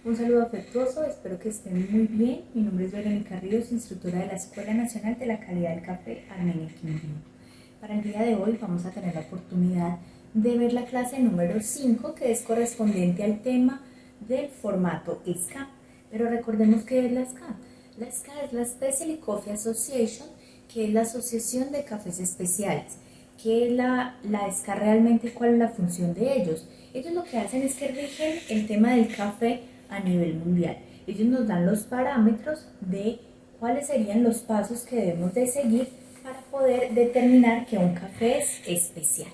Un saludo afectuoso, espero que estén muy bien. Mi nombre es Verónica Ríos, instructora de la Escuela Nacional de la Calidad del Café Armenia Quindío. Para el día de hoy vamos a tener la oportunidad de ver la clase número 5, que es correspondiente al tema del formato SCA. Pero recordemos qué es la SCA. La SCA es la Specialty Coffee Association, que es la Asociación de Cafés Especiales. ¿Qué es la SCA realmente? ¿Cuál es la función de ellos? Ellos lo que hacen es que rigen el tema del café a nivel mundial. Ellos nos dan los parámetros de cuáles serían los pasos que debemos de seguir para poder determinar que un café es especial.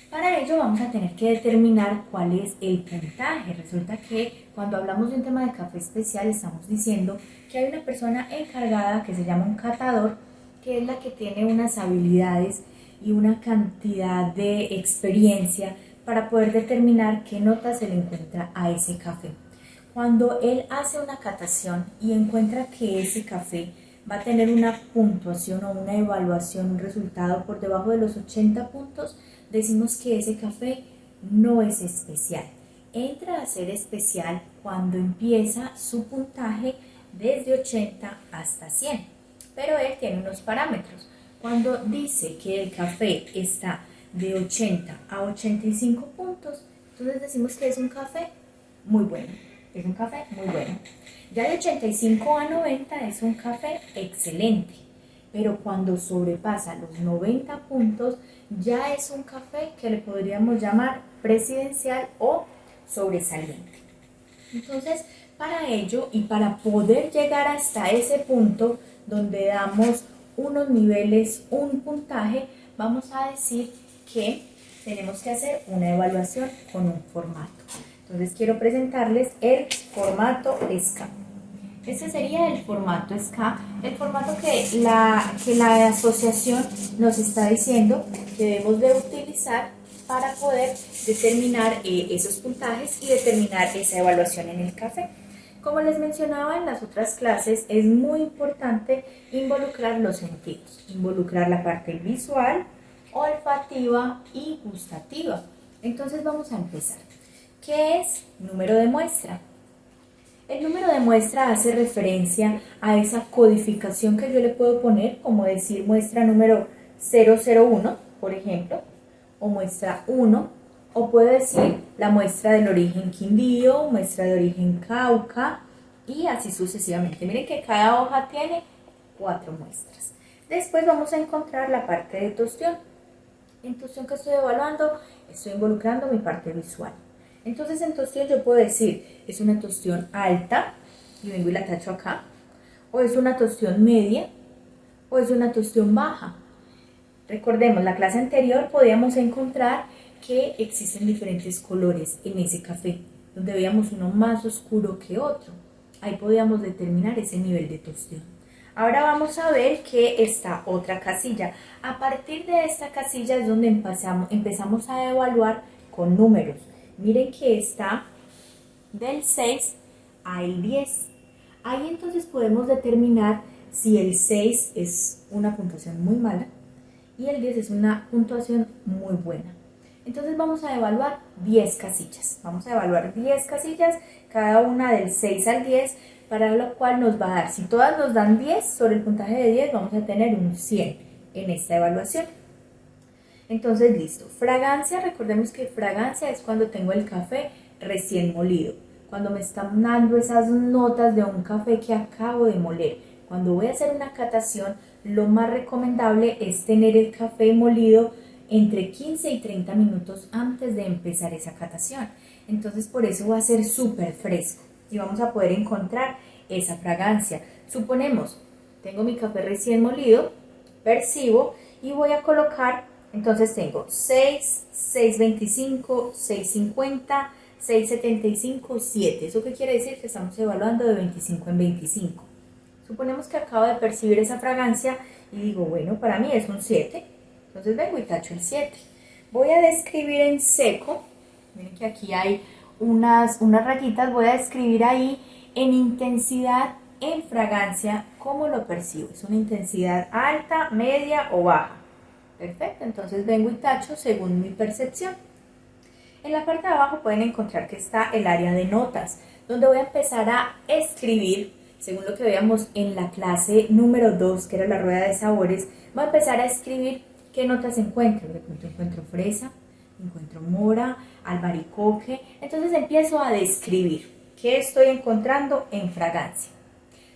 Para ello vamos a tener que determinar cuál es el puntaje. Resulta que cuando hablamos de un tema de café especial estamos diciendo que hay una persona encargada que se llama un catador, que es la que tiene unas habilidades y una cantidad de experiencia para poder determinar qué nota se le encuentra a ese café. Cuando él hace una catación y encuentra que ese café va a tener una puntuación o una evaluación, un resultado por debajo de los 80 puntos, decimos que ese café no es especial. Entra a ser especial cuando empieza su puntaje desde 80 hasta 100, pero él tiene unos parámetros. Cuando dice que el café está de 80 a 85 puntos, entonces decimos que es un café muy bueno. Es un café muy bueno. Ya de 85 a 90 es un café excelente, pero cuando sobrepasa los 90 puntos ya es un café que le podríamos llamar presidencial o sobresaliente. Entonces, para ello y para poder llegar hasta ese punto donde damos unos niveles, un puntaje, vamos a decir que tenemos que hacer una evaluación con un formato. Entonces quiero presentarles el formato SCA. Este sería el formato SCA, el formato que la asociación nos está diciendo que debemos de utilizar para poder determinar esos puntajes y determinar esa evaluación en el café. Como les mencionaba en las otras clases, es muy importante involucrar los sentidos, involucrar la parte visual, olfativa y gustativa. Entonces vamos a empezar. ¿Qué es número de muestra? El número de muestra hace referencia a esa codificación que yo le puedo poner, como decir muestra número 001, por ejemplo, o muestra 1, o puedo decir la muestra del origen Quindío, muestra de origen Cauca, y así sucesivamente. Miren que cada hoja tiene 4 muestras. Después vamos a encontrar la parte de tostión. En tostión que estoy evaluando, estoy involucrando mi parte visual. Entonces en tostión yo puedo decir, es una tostión alta, y vengo y la tacho acá, o es una tostión media, o es una tostión baja. Recordemos, la clase anterior podíamos encontrar que existen diferentes colores en ese café, donde veíamos uno más oscuro que otro. Ahí podíamos determinar ese nivel de tostión. Ahora vamos a ver que está otra casilla. A partir de esta casilla es donde empezamos a evaluar con números. Miren que está del 6 al 10. Ahí entonces podemos determinar si el 6 es una puntuación muy mala y el 10 es una puntuación muy buena. Entonces vamos a evaluar 10 casillas. Vamos a evaluar 10 casillas, cada una del 6 al 10, para lo cual nos va a dar, si todas nos dan 10, sobre el puntaje de 10 vamos a tener un 100 en esta evaluación. Entonces, listo. Fragancia, recordemos que fragancia es cuando tengo el café recién molido, cuando me están dando esas notas de un café que acabo de moler. Cuando voy a hacer una catación, lo más recomendable es tener el café molido entre 15 y 30 minutos antes de empezar esa catación. Entonces, por eso va a ser súper fresco y vamos a poder encontrar esa fragancia. Suponemos, tengo mi café recién molido, percibo y voy a colocar. Entonces tengo 6, 6.25, 6.50, 6.75, 7. ¿Eso qué quiere decir? Que estamos evaluando de 25 en 25. Suponemos que acabo de percibir esa fragancia y digo, bueno, para mí es un 7. Entonces vengo y tacho el 7. Voy a describir en seco. Miren que aquí hay unas rayitas. Voy a describir ahí en intensidad, en fragancia, cómo lo percibo. ¿Es una intensidad alta, media o baja? Perfecto, entonces vengo y tacho según mi percepción. En la parte de abajo pueden encontrar que está el área de notas, donde voy a empezar a escribir, según lo que veíamos en la clase número 2, que era la rueda de sabores. Voy a empezar a escribir qué notas encuentro. De pronto encuentro fresa, encuentro mora, albaricoque. Entonces empiezo a describir qué estoy encontrando en fragancia.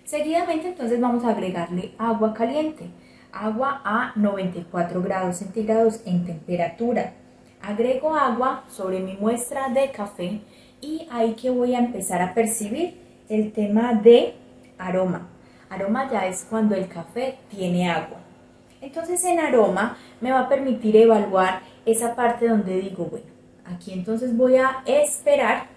Seguidamente entonces vamos a agregarle agua caliente, agua a 94 grados centígrados en temperatura. Agrego agua sobre mi muestra de café y ahí que voy a empezar a percibir el tema de aroma. Aroma ya es cuando el café tiene agua. Entonces en aroma me va a permitir evaluar esa parte donde digo, bueno, aquí entonces voy a esperar.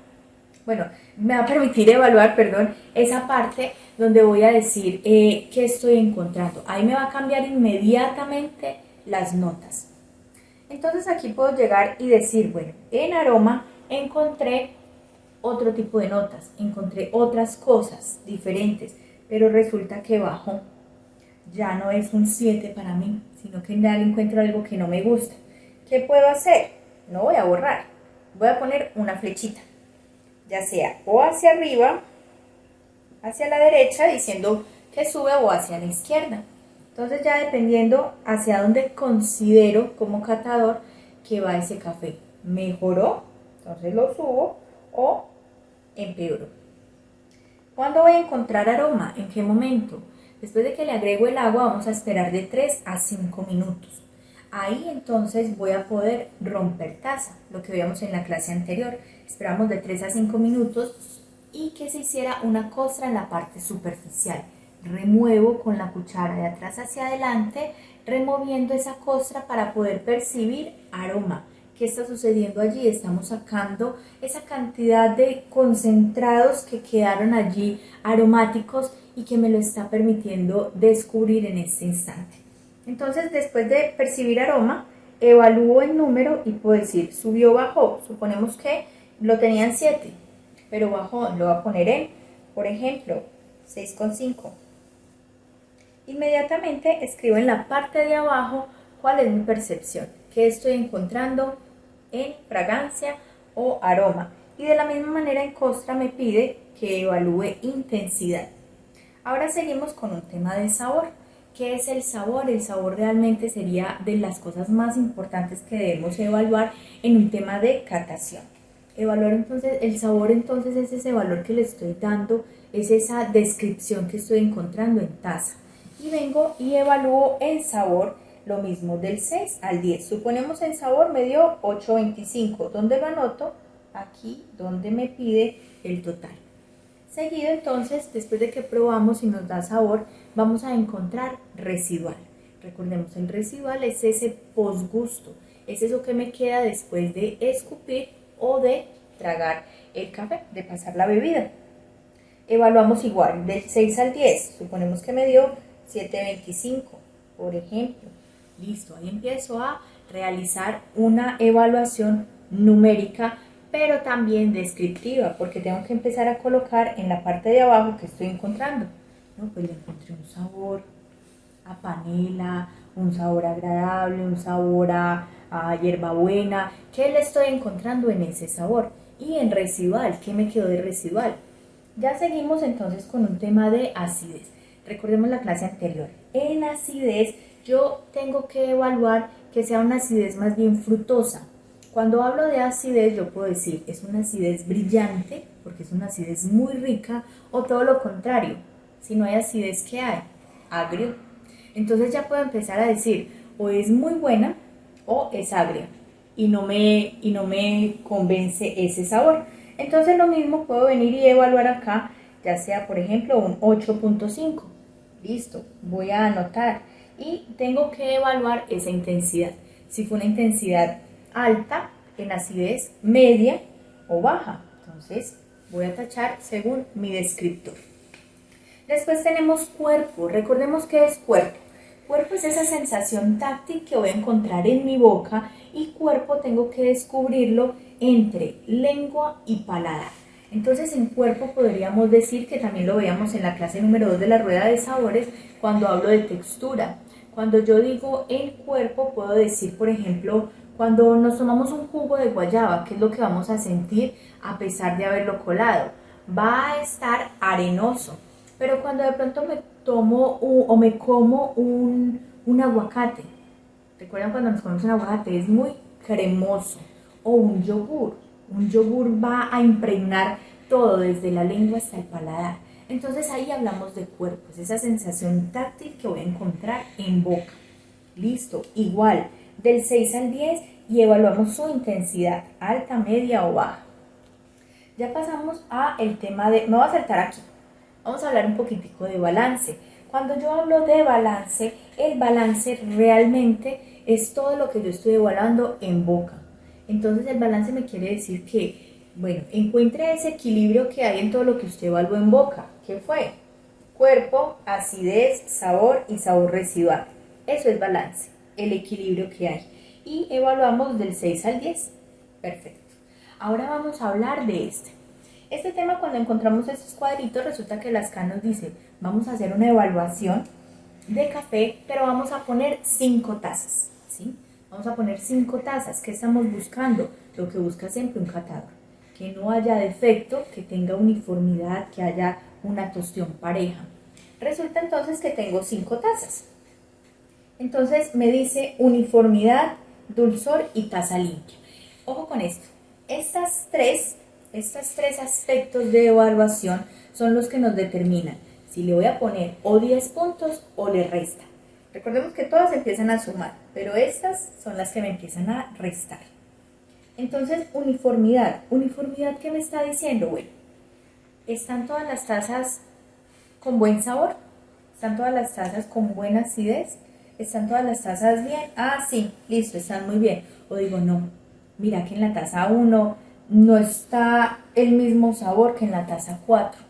Bueno, me va a permitir evaluar, perdón, esa parte donde voy a decir qué estoy encontrando. Ahí me va a cambiar inmediatamente las notas. Entonces aquí puedo llegar y decir, bueno, en aroma encontré otro tipo de notas, encontré otras cosas diferentes, pero resulta que bajó. Ya no es un 7 para mí, sino que ya encuentro algo que no me gusta. ¿Qué puedo hacer? No voy a borrar, voy a poner una flechita, ya sea o hacia arriba, hacia la derecha, diciendo que sube, o hacia la izquierda. Entonces ya dependiendo hacia dónde considero como catador que va ese café. ¿Mejoró? Entonces lo subo, o empeoró. ¿Cuándo voy a encontrar aroma? ¿En qué momento? Después de que le agrego el agua vamos a esperar de 3 a 5 minutos. Ahí entonces voy a poder romper taza, lo que veíamos en la clase anterior. Esperamos de 3 a 5 minutos y que se hiciera una costra en la parte superficial. Remuevo con la cuchara de atrás hacia adelante, removiendo esa costra para poder percibir aroma. ¿Qué está sucediendo allí? Estamos sacando esa cantidad de concentrados que quedaron allí aromáticos y que me lo está permitiendo descubrir en este instante. Entonces, después de percibir aroma, evalúo el número y puedo decir, subió o bajó. Suponemos que lo tenía en 7, pero bajó, lo voy a poner en, por ejemplo, 6,5. Inmediatamente escribo en la parte de abajo cuál es mi percepción, qué estoy encontrando en fragancia o aroma. Y de la misma manera en costra me pide que evalúe intensidad. Ahora seguimos con un tema de sabor. ¿Qué es el sabor? El sabor realmente sería de las cosas más importantes que debemos evaluar en un tema de catación. Evaluar entonces el sabor, entonces es ese valor que le estoy dando, es esa descripción que estoy encontrando en taza. Y vengo y evalúo en sabor lo mismo del 6 al 10. Suponemos en sabor me dio 8,25. ¿Dónde lo anoto? Aquí donde me pide el total. Seguido entonces, después de que probamos y nos da sabor, vamos a encontrar residual. Recordemos, el residual es ese posgusto, es eso que me queda después de escupir o de tragar el café, de pasar la bebida. Evaluamos igual, del 6 al 10, suponemos que me dio 7,25, por ejemplo. Listo, ahí empiezo a realizar una evaluación numérica, pero también descriptiva, porque tengo que empezar a colocar en la parte de abajo que estoy encontrando. No, pues le encontré un sabor a panela, un sabor agradable, un sabor a hierbabuena. ¿Qué le estoy encontrando en ese sabor? Y en residual, ¿qué me quedó de residual? Ya seguimos entonces con un tema de acidez. Recordemos la clase anterior. En acidez yo tengo que evaluar que sea una acidez más bien frutosa. Cuando hablo de acidez, yo puedo decir, es una acidez brillante, porque es una acidez muy rica, o todo lo contrario. Si no hay acidez, ¿qué hay? Agrio. Entonces ya puedo empezar a decir, o es muy buena, o es agria, y no me convence ese sabor. Entonces lo mismo puedo venir y evaluar acá, ya sea por ejemplo un 8,5. Listo, voy a anotar, y tengo que evaluar esa intensidad. Si fue una intensidad alta en acidez, media o baja. Entonces voy a tachar según mi descriptor. Después tenemos cuerpo. Recordemos qué es cuerpo. Cuerpo es esa sensación táctil que voy a encontrar en mi boca, y cuerpo tengo que descubrirlo entre lengua y paladar. Entonces en cuerpo podríamos decir, que también lo veíamos en la clase número 2 de la rueda de sabores, cuando hablo de textura. Cuando yo digo en cuerpo puedo decir, por ejemplo, cuando nos tomamos un jugo de guayaba, ¿qué es lo que vamos a sentir a pesar de haberlo colado? va a estar arenoso. Pero cuando de pronto me tomo o me como un aguacate, recuerdan cuando nos comemos un aguacate, es muy cremoso. O un yogur va a impregnar todo desde la lengua hasta el paladar. Entonces ahí hablamos de cuerpos, esa sensación táctil que voy a encontrar en boca. Listo, igual, del 6 al 10 y evaluamos su intensidad, alta, media o baja. Ya pasamos a el tema de, me voy a saltar aquí, vamos a hablar un poquitico de balance. Cuando yo hablo de balance, el balance realmente es todo lo que yo estoy evaluando en boca. Entonces el balance me quiere decir que, bueno, encuentre ese equilibrio que hay en todo lo que usted evaluó en boca. ¿Qué fue? Cuerpo, acidez, sabor y sabor residual. Eso es balance, el equilibrio que hay. Y evaluamos del 6 al 10. Perfecto. Ahora vamos a hablar de este. Este tema, cuando encontramos estos cuadritos, resulta que las CAN nos dice, vamos a hacer una evaluación de café, pero vamos a poner 5 tazas, ¿sí? Vamos a poner 5 tazas. ¿Qué estamos buscando? Lo que busca siempre un catador. Que no haya defecto, que tenga uniformidad, que haya una tostión pareja. Resulta entonces que tengo 5 tazas. Entonces me dice uniformidad, dulzor y taza limpia. Ojo con esto. Estos tres aspectos de evaluación son los que nos determinan si le voy a poner o 10 puntos o le resta. Recordemos que todas empiezan a sumar, pero estas son las que me empiezan a restar. Entonces, uniformidad. ¿Uniformidad qué me está diciendo? Bueno, ¿están todas las tazas con buen sabor? ¿Están todas las tazas con buena acidez? ¿Están todas las tazas bien? Ah, sí, listo, están muy bien. O digo, no, mira que en la taza 1 no está el mismo sabor que en la taza 4.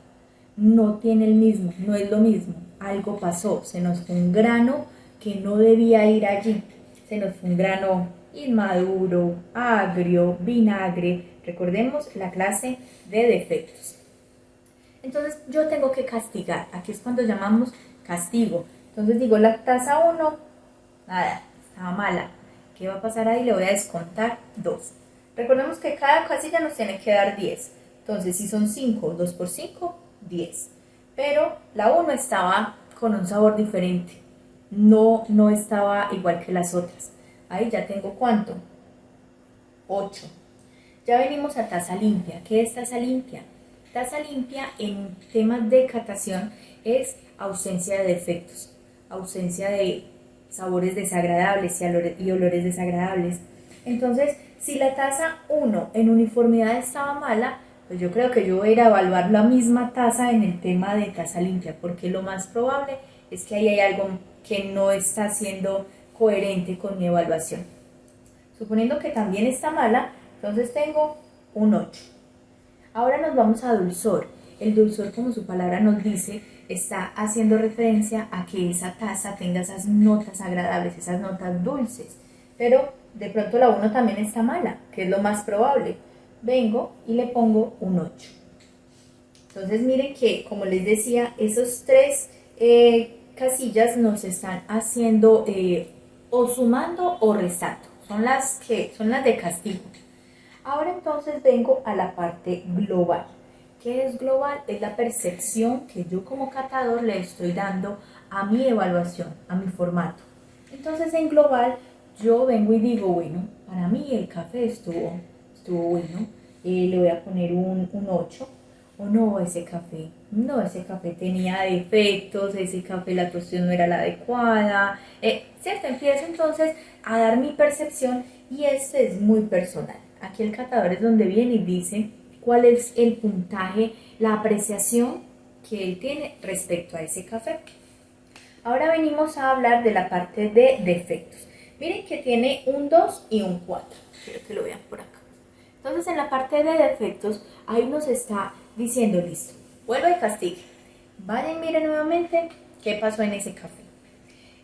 No tiene el mismo, no es lo mismo. Algo pasó, se nos fue un grano que no debía ir allí. Se nos fue un grano inmaduro, agrio, vinagre. Recordemos la clase de defectos. Entonces yo tengo que castigar. Aquí es cuando llamamos castigo. Entonces digo, la taza 1, nada, estaba mala. ¿Qué va a pasar ahí? Le voy a descontar 2. Recordemos que cada casilla nos tiene que dar 10. Entonces, si son 5, 2 por 5, 10. Pero la 1 estaba con un sabor diferente. No estaba igual que las otras. Ahí ya tengo ¿cuánto? 8. Ya venimos a taza limpia. ¿Qué es taza limpia? Taza limpia en temas de catación es ausencia de defectos, ausencia de sabores desagradables y olores desagradables. Entonces, si la taza 1 en uniformidad estaba mala, pues yo creo que yo voy a ir a evaluar la misma taza en el tema de taza limpia, porque lo más probable es que ahí hay algo que no está siendo coherente con mi evaluación. Suponiendo que también está mala, entonces tengo un 8. Ahora nos vamos a dulzor. El dulzor, como su palabra nos dice, está haciendo referencia a que esa taza tenga esas notas agradables, esas notas dulces. Pero de pronto la 1 también está mala, que es lo más probable. Vengo y le pongo un 8. Entonces miren que, como les decía, esos 3 casillas nos están haciendo o sumando o restando. Son las de castigo. Ahora entonces vengo a la parte global. ¿Qué es global? Es la percepción que yo como catador le estoy dando a mi evaluación, a mi formato. Entonces en global yo vengo y digo, bueno, para mí el café estuvo bueno, le voy a poner un 8. O no, ese café tenía defectos, ese café la tostión no era la adecuada, ¿cierto? Empiezo entonces a dar mi percepción y este es muy personal. Aquí el catador es donde viene y dice cuál es el puntaje, la apreciación que él tiene respecto a ese café. Ahora venimos a hablar de la parte de defectos. Miren que tiene un 2 y un 4. Quiero que lo vean por acá. Entonces en la parte de defectos, ahí nos está diciendo, listo, vuelvo y castigue. Vayan y miren nuevamente qué pasó en ese café.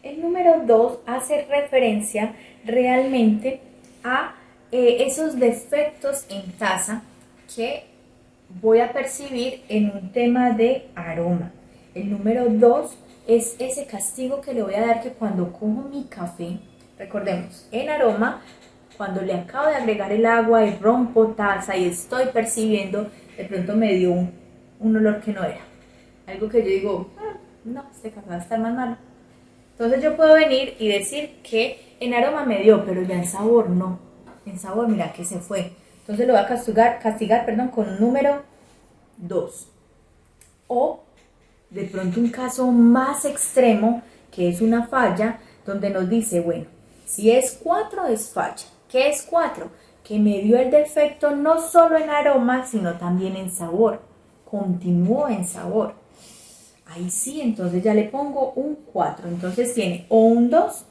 El número 2 hace referencia realmente a esos defectos en taza que voy a percibir en un tema de aroma. El número 2 es ese castigo que le voy a dar que cuando cojo mi café, recordemos, en aroma, cuando le acabo de agregar el agua y rompo taza y estoy percibiendo, de pronto me dio un olor que no era. Algo que yo digo, no, este café va a estar más malo. Entonces yo puedo venir y decir que en aroma me dio, pero ya en sabor no. En sabor, mira que se fue. Entonces lo voy a castigar con un número 2. O de pronto un caso más extremo, que es una falla, donde nos dice, bueno, si es 4 es falla. ¿Qué es 4? Que me dio el defecto no solo en aroma, sino también en sabor. Continuó en sabor. Ahí sí, entonces ya le pongo un 4. Entonces tiene o un 2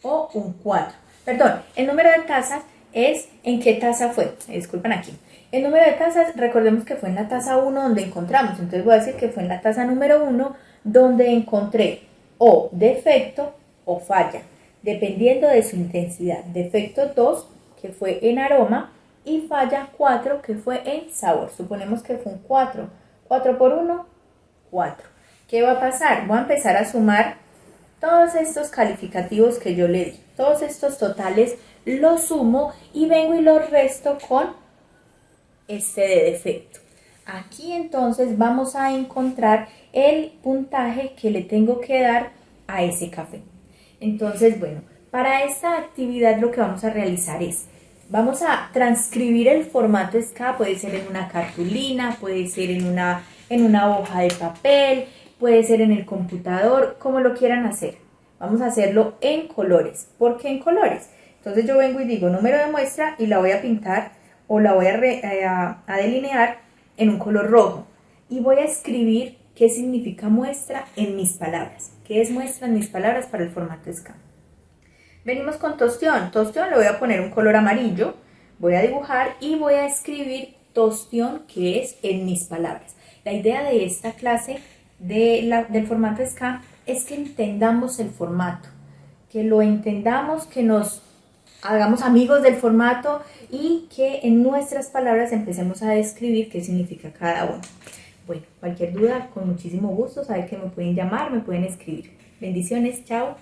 o un 4. Perdón, el número de tazas es en qué taza fue. Disculpen aquí. El número de tazas, recordemos que fue en la taza 1 donde encontramos. Entonces voy a decir que fue en la taza número 1 donde encontré o defecto o falla, dependiendo de su intensidad. Defecto 2, que fue en aroma, y falla 4, que fue en sabor. Suponemos que fue un 4. 4 por 1, 4. ¿Qué va a pasar? Voy a empezar a sumar todos estos calificativos que yo le di. Todos estos totales los sumo y vengo y los resto con este de defecto. Aquí entonces vamos a encontrar el puntaje que le tengo que dar a ese café. Entonces, bueno, para esta actividad lo que vamos a realizar es, vamos a transcribir el formato SCA, puede ser en una cartulina, puede ser en una hoja de papel, puede ser en el computador, como lo quieran hacer. Vamos a hacerlo en colores. ¿Por qué en colores? Entonces yo vengo y digo número de muestra y la voy a pintar o la voy a delinear en un color rojo. Y voy a escribir qué significa muestra en mis palabras. ¿Qué es muestra en mis palabras para el formato SCA? Venimos con tostión. Tostión le voy a poner un color amarillo. Voy a dibujar y voy a escribir tostión, que es en mis palabras. La idea de esta clase del formato SCA es que entendamos el formato, que lo entendamos, que nos hagamos amigos del formato y que en nuestras palabras empecemos a describir qué significa cada uno. Bueno, cualquier duda, con muchísimo gusto, saben que me pueden llamar, me pueden escribir. Bendiciones, chao.